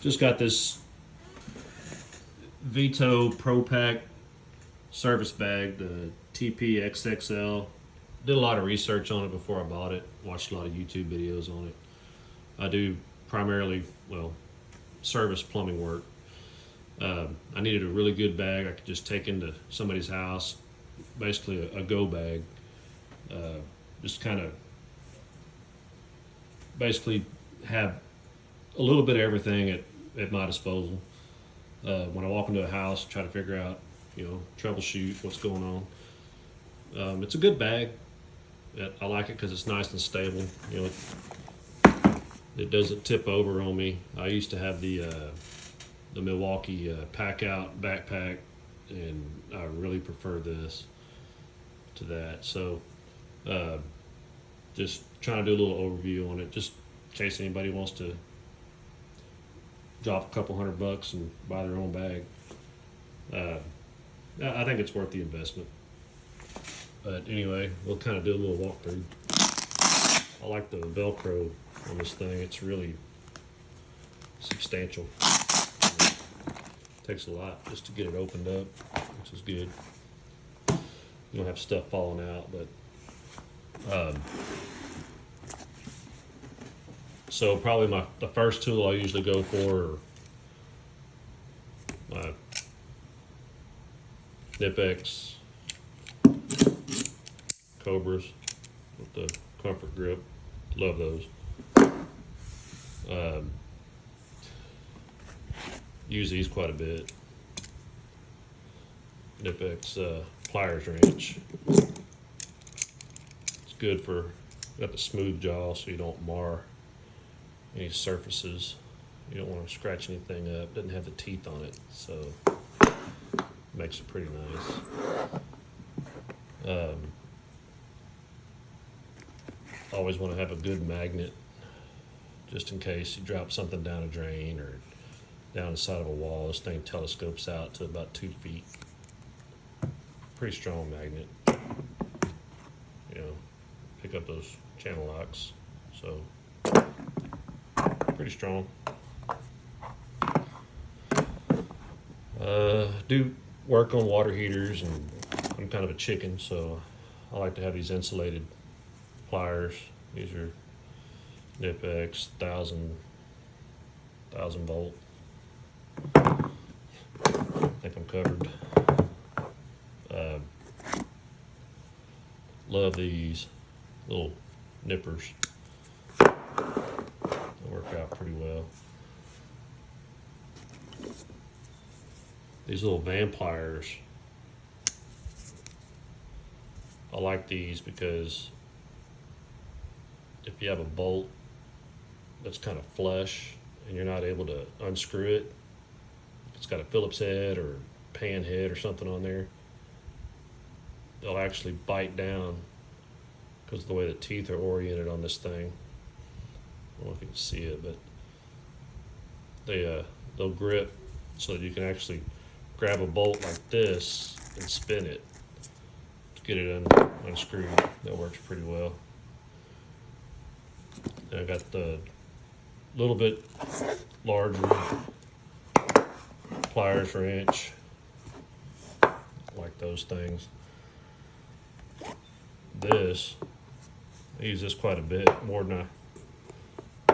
Just got this Veto Pro Pack service bag, the TP-XXL. Did a lot of research on it before I bought it. Watched a lot of YouTube videos on it. I do primarily, well, service plumbing work. I needed a really good bag I could just take into somebody's house, basically a go bag. Just kind of basically have a little bit of everything at my disposal. When I walk into a house, try to figure out, troubleshoot what's going on. It's a good bag. I like it because it's nice and stable. It doesn't tip over on me. I used to have the Milwaukee pack out backpack, and I really prefer this to that. So just trying to do a little overview on it, just in case anybody wants to drop a couple $100 and buy their own bag. I think it's worth the investment. But anyway, we'll kind of do a little walkthrough. I like the Velcro on this thing. It's really substantial. It takes a lot just to get it opened up, which is good. You don't have stuff falling out, but so probably the first tool I usually go for are my Knipex Cobras with the comfort grip. Love those. Use these quite a bit. Knipex pliers wrench. It's good for, got the smooth jaw so you don't mar any surfaces. You don't want to scratch anything up. Doesn't have the teeth on it, so makes it pretty nice. Always want to have a good magnet just in case you drop something down a drain or down the side of a wall. This thing telescopes out to about 2 feet. Pretty strong magnet. Pick up those channel locks. So pretty strong. Do work on water heaters, and I'm kind of a chicken, so I like to have these insulated pliers. These are Knipex 1000 volt. I think I'm covered. Love these little nippers. They work out pretty well. These little van pliers, I like these because if you have a bolt that's kind of flush and you're not able to unscrew it, it's got a Phillips head or pan head or something on there, they'll actually bite down because of the way the teeth are oriented on this thing. I don't know if you can see it, but they'll grip so that you can actually grab a bolt like this and spin it to get it unscrewed. That works pretty well. And I got the little bit larger pliers wrench. I like those things. This, I use this quite a bit, more than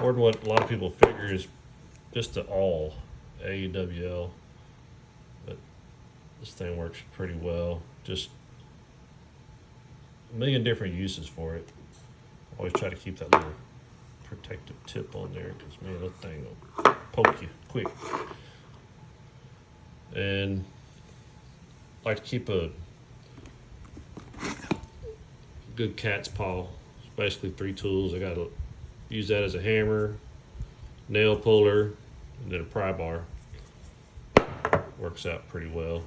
what a lot of people figure is just the awl, AUWL. But this thing works pretty well. Just a million different uses for it. Always try to keep that little protective tip on there because, man, that thing will poke you quick. And I like to keep a good cat's paw. It's basically 3 tools. I got to use that as a hammer, nail puller, and then a pry bar. Works out pretty well.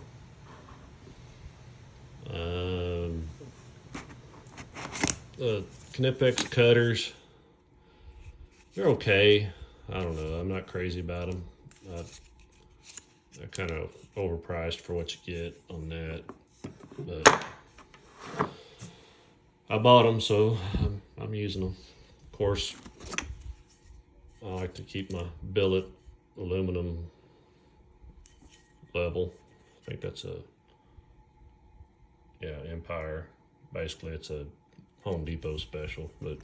The Knipex cutters, they're okay. I don't know. I'm not crazy about them. They're kind of overpriced for what you get on that. But I bought them, so I'm using them. Of course, I like to keep my billet aluminum level. I think that's a, yeah, Empire. Basically, it's a Home Depot special. But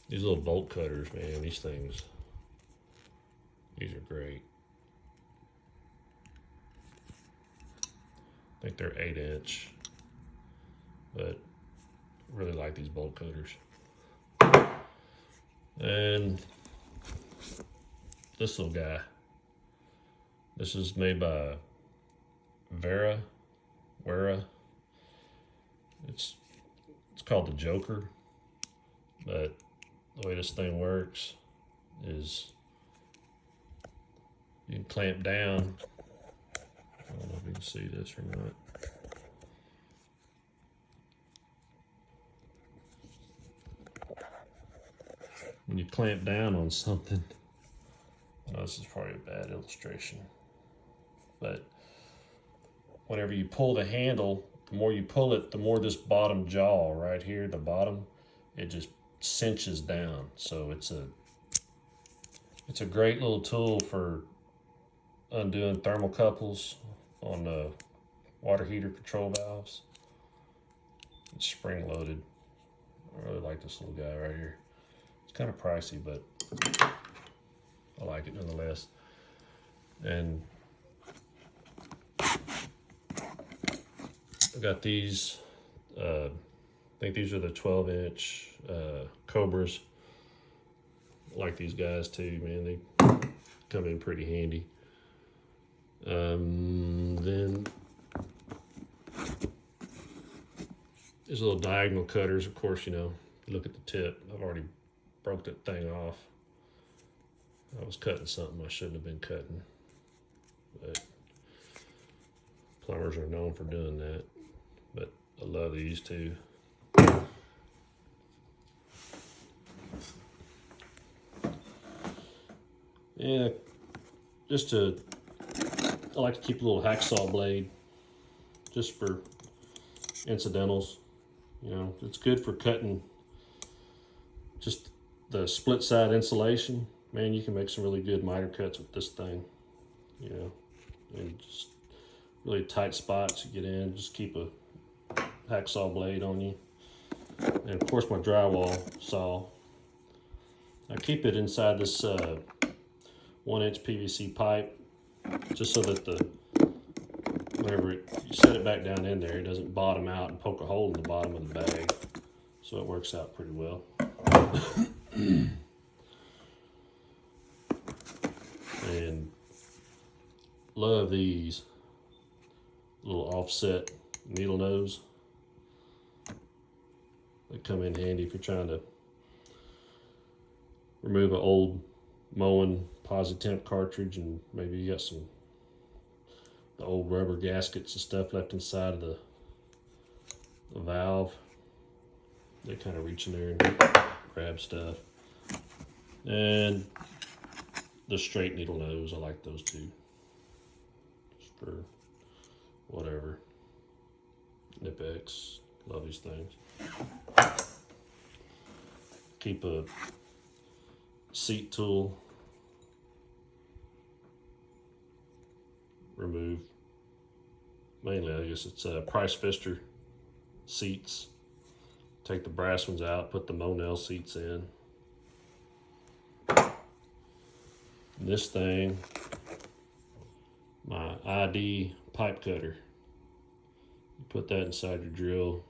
these little bolt cutters, man, these things, these are great. I think they're 8-inch, but really like these bolt cutters. And this little guy, this is made by Wera. It's called the Joker, but the way this thing works is you can clamp down. I don't know if you can see this or not. When you clamp down on something, oh, this is probably a bad illustration, but whenever you pull the handle, the more you pull it, the more this bottom jaw right here, the bottom, it just cinches down. So it's a great little tool for undoing thermocouples on the water heater control valves. It's spring loaded. I really like this little guy right here. It's kind of pricey, but I like it nonetheless. And I got these, I think these are the 12-inch Cobras. I like these guys too, man. They come in pretty handy. Then these little diagonal cutters, of course, you know, look at the tip. I've already broke that thing off. I was cutting something I shouldn't have been cutting, but plumbers are known for doing that. But I love these too. Yeah, I like to keep a little hacksaw blade just for incidentals. You know, it's good for cutting just the split side insulation. Man, you can make some really good miter cuts with this thing. You know, and just really tight spots you get in, just keep a hacksaw blade on you. And of course my drywall saw. I keep it inside this 1-inch PVC pipe, just so that whenever you set it back down in there, it doesn't bottom out and poke a hole in the bottom of the bag. So it works out pretty well. And love these little offset needle nose. They come in handy if you're trying to remove an old mowing Positemp cartridge, and maybe you got the old rubber gaskets and stuff left inside of the valve. They kind of reach in there and grab stuff. And the straight needle nose, I like those too. Just for whatever. Nipex, love these things. Keep a seat tool. Remove, mainly I guess it's Price Fister seats. Take the brass ones out, put the Monel seats in. And this thing, my ID pipe cutter. You put that inside your drill.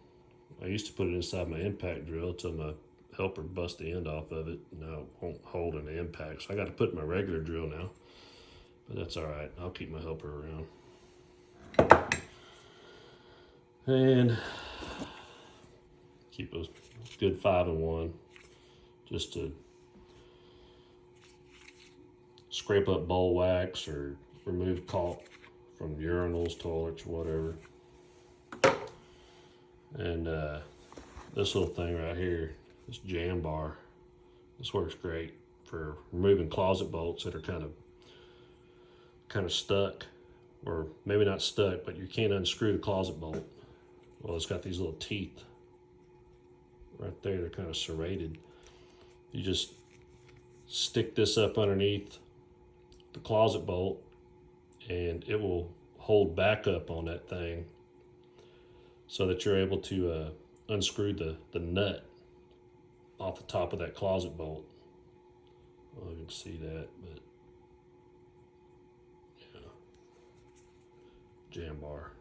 I used to put it inside my impact drill till my helper bust the end off of it. Now it won't hold in the impact, so I got to put it in my regular drill now. But that's all right. I'll keep my helper around. And keep a good 5-in-1 just to scrape up bowl wax or remove caulk from urinals, toilets, whatever. And this little thing right here, this jam bar, this works great for removing closet bolts that are kind of stuck, or maybe not stuck, but you can't unscrew the closet bolt. Well, it's got these little teeth right there. They're kind of serrated. You just stick this up underneath the closet bolt, and it will hold back up on that thing so that you're able to unscrew the nut off the top of that closet bolt. Well, you can see that, but yeah, jam bar.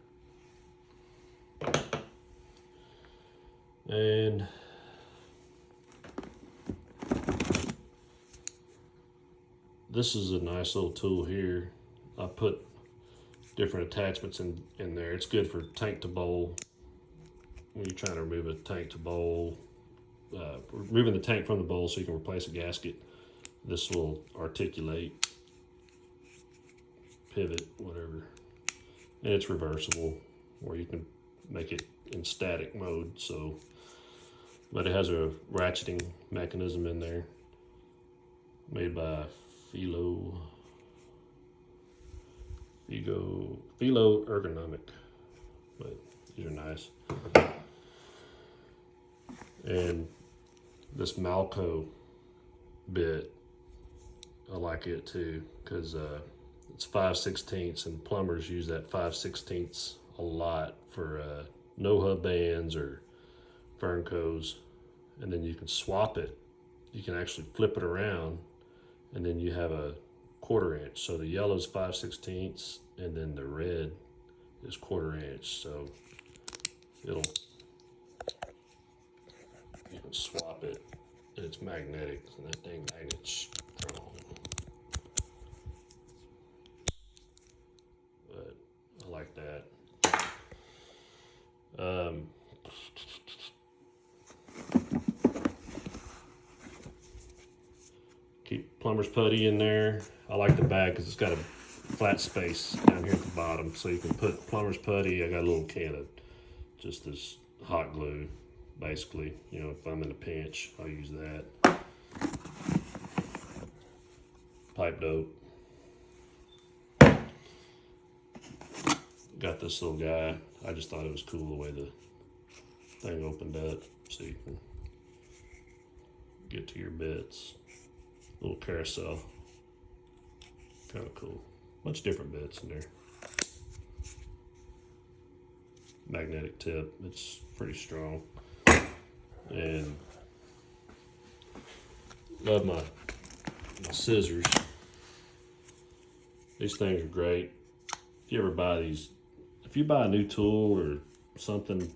And this is a nice little tool here. I put different attachments in there. It's good for tank to bowl. When you're trying to remove a tank to bowl, removing the tank from the bowl so you can replace a gasket. This will articulate, pivot, whatever. And it's reversible, where you can make it in static mode. So, but it has a ratcheting mechanism in there, made by Veto Ergonomic. But these are nice. And this Malco bit, I like it too, because it's 5/16, and plumbers use that 5/16 a lot for no hub bands or Fernco's. And then you can swap it. You can actually flip it around, and then you have a 1/4 inch. So the yellow is 5/16, and then the red is 1/4 inch. So you can swap it, and it's magnetic, and that thing magnets strong. But I like that. Keep plumber's putty in there. I like the bag because it's got a flat space down here at the bottom, so you can put plumber's putty. I got a little can of just this hot glue, basically. You know, if I'm in a pinch, I'll use that. Pipe dope. Got this little guy. I just thought it was cool the way the thing opened up, so you can get to your bits. Little carousel. Kind of cool. Bunch of different bits in there. Magnetic tip. It's pretty strong. And love my scissors. These things are great. If you ever buy these, if you buy a new tool or something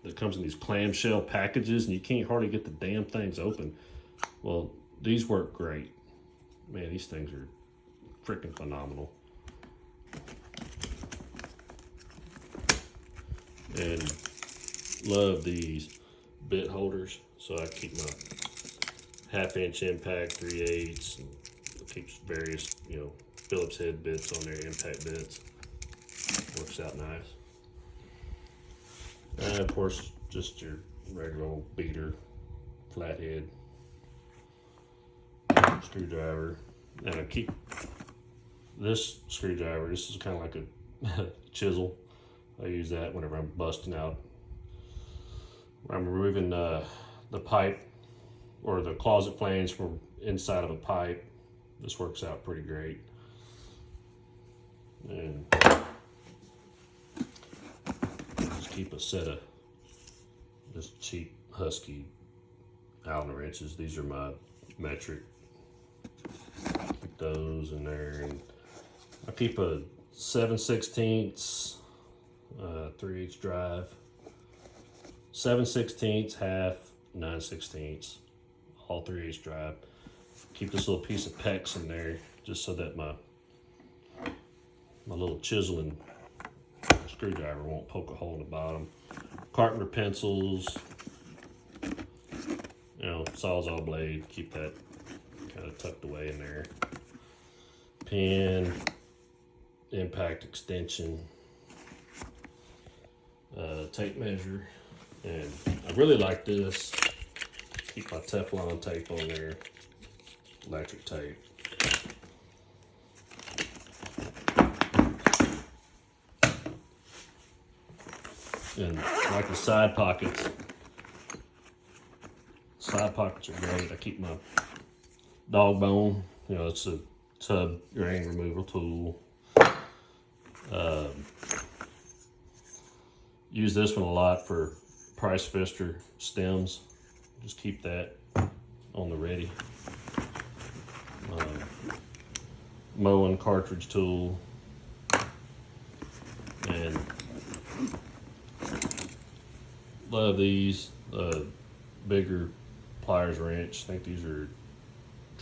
that comes in these clamshell packages and you can't hardly get the damn things open, well, these work great. Man, these things are freaking phenomenal. And love these bit holders. So I keep my 1/2 inch impact, 3/8, and it keeps various, you know, Phillips head bits on there, impact bits. Works out nice. And of course, just your regular old beater, flathead, screwdriver. And I keep this screwdriver. This is kind of like a chisel. I use that whenever I'm busting out. When I'm removing the pipe or the closet flange from inside of a pipe. This works out pretty great. And just keep a set of just cheap Husky Allen wrenches. These are my metric. Keep those in there, and I keep a 7/16 3/8 drive, 7/16 half, 9/16 all 3/8 drive. Keep this little piece of PEX in there just so that my little chiseling screwdriver won't poke a hole in the bottom. Carpenter pencils, you know, Sawzall blade, keep that kind of tucked away in there. Pen, impact extension, tape measure, and I really like this. Keep my Teflon tape on there, electric tape. And like the side pockets. Side pockets are great. I keep my dog bone. You know, it's a tub grain removal tool. Use this one a lot for price fister stems. Just keep that on the ready. Mowing cartridge tool, and love these bigger pliers wrench. I think these are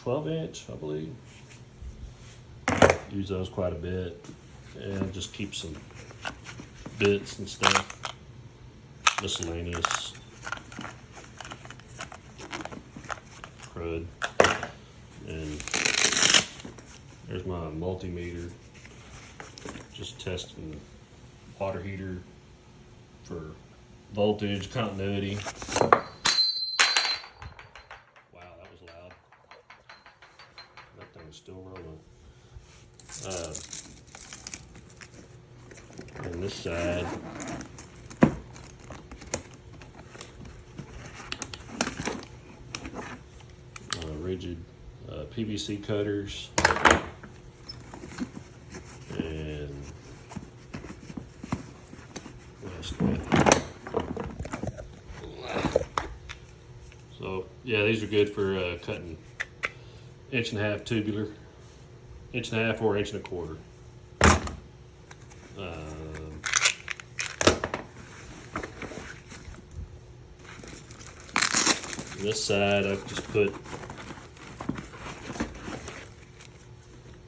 12-inch, I believe. Use those quite a bit, and just keep some bits and stuff, miscellaneous crud. And there's my multimeter, just testing water heater for voltage continuity. Wow, that was loud. That thing's still rolling. And this side, rigid PVC cutters, and what else do we have? So yeah, these are good for cutting 1.5-inch tubular, 1.5 or 1.25 inch. This side I've just put,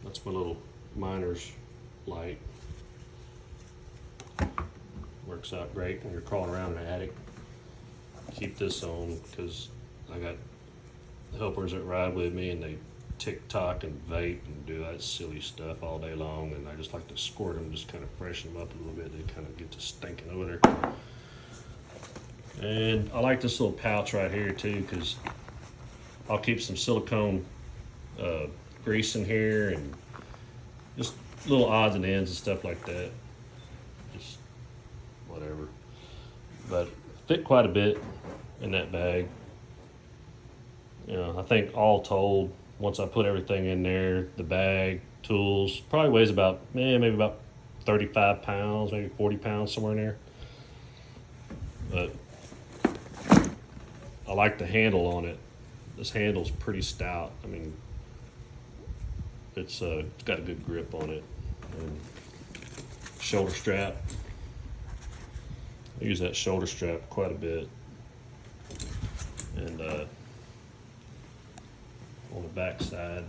that's my little miner's light. Works out great when you're crawling around an attic. Keep this on because I got helpers that ride with me and they TikTok and vape and do that silly stuff all day long, and I just like to squirt them, just kind of freshen them up a little bit. They kind of get to stinking odor. And I like this little pouch right here too, because I'll keep some silicone grease in here and just little odds and ends and stuff like that. Just whatever. But fit quite a bit in that bag. You know, I think all told, once I put everything in there, the bag, tools, probably weighs about, maybe about 35 pounds, maybe 40 pounds, somewhere in there. But I like the handle on it. This handle's pretty stout. I mean, it's got a good grip on it. And shoulder strap. I use that shoulder strap quite a bit. And on the back side,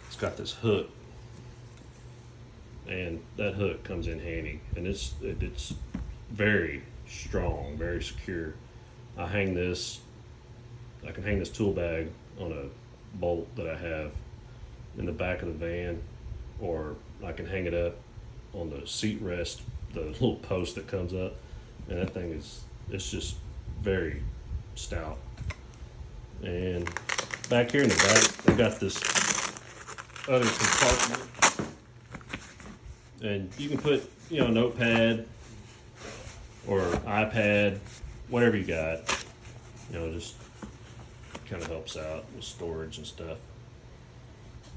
it's got this hook, and that hook comes in handy, and it's very strong, very secure. I can hang this tool bag on a bolt that I have in the back of the van, or I can hang it up on the seat rest, the little post that comes up, and that thing it's just very stout. And back here in the back, I got this other compartment, and you can put, you know, a notepad or iPad, whatever you got. You know, just kind of helps out with storage and stuff.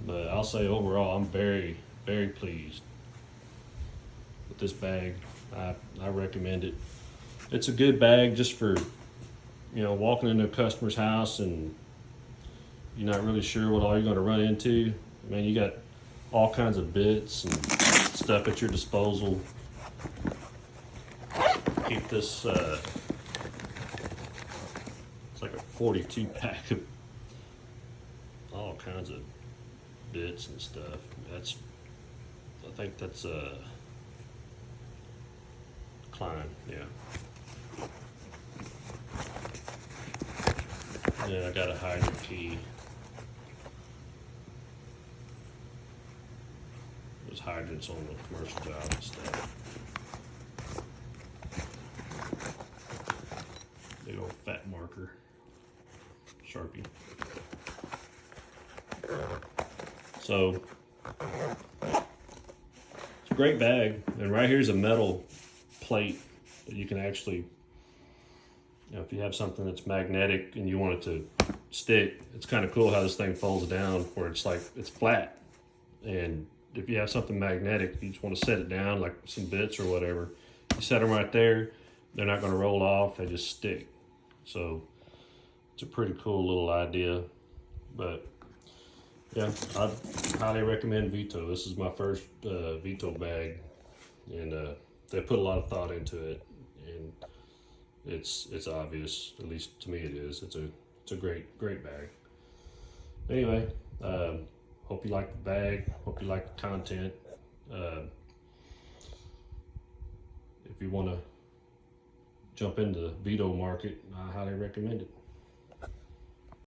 But I'll say overall, I'm very, very pleased with this bag. I recommend it. It's a good bag just for, you know, walking into a customer's house and you're not really sure what all you're going to run into. I mean, you got all kinds of bits and stuff at your disposal. Keep this, it's like a 42 pack of all kinds of bits and stuff. I think that's Klein, yeah. Yeah, I got a hydrant key. There's hydrants on the commercial job and stuff. Big old fat marker, Sharpie. So it's a great bag, and right here's a metal plate that you can actually, you know, if you have something that's magnetic and you want it to stick. It's kind of cool how this thing folds down where it's like, it's flat. And if you have something magnetic, you just want to set it down like some bits or whatever. You set them right there, they're not going to roll off, they just stick. So it's a pretty cool little idea. But yeah, I highly recommend Veto. This is my first Veto bag, and they put a lot of thought into it, and it's obvious, at least to me it is. It's a great bag. Anyway, hope you like the bag, hope you like the content. If you want to jump into the Veto market, I highly recommend it.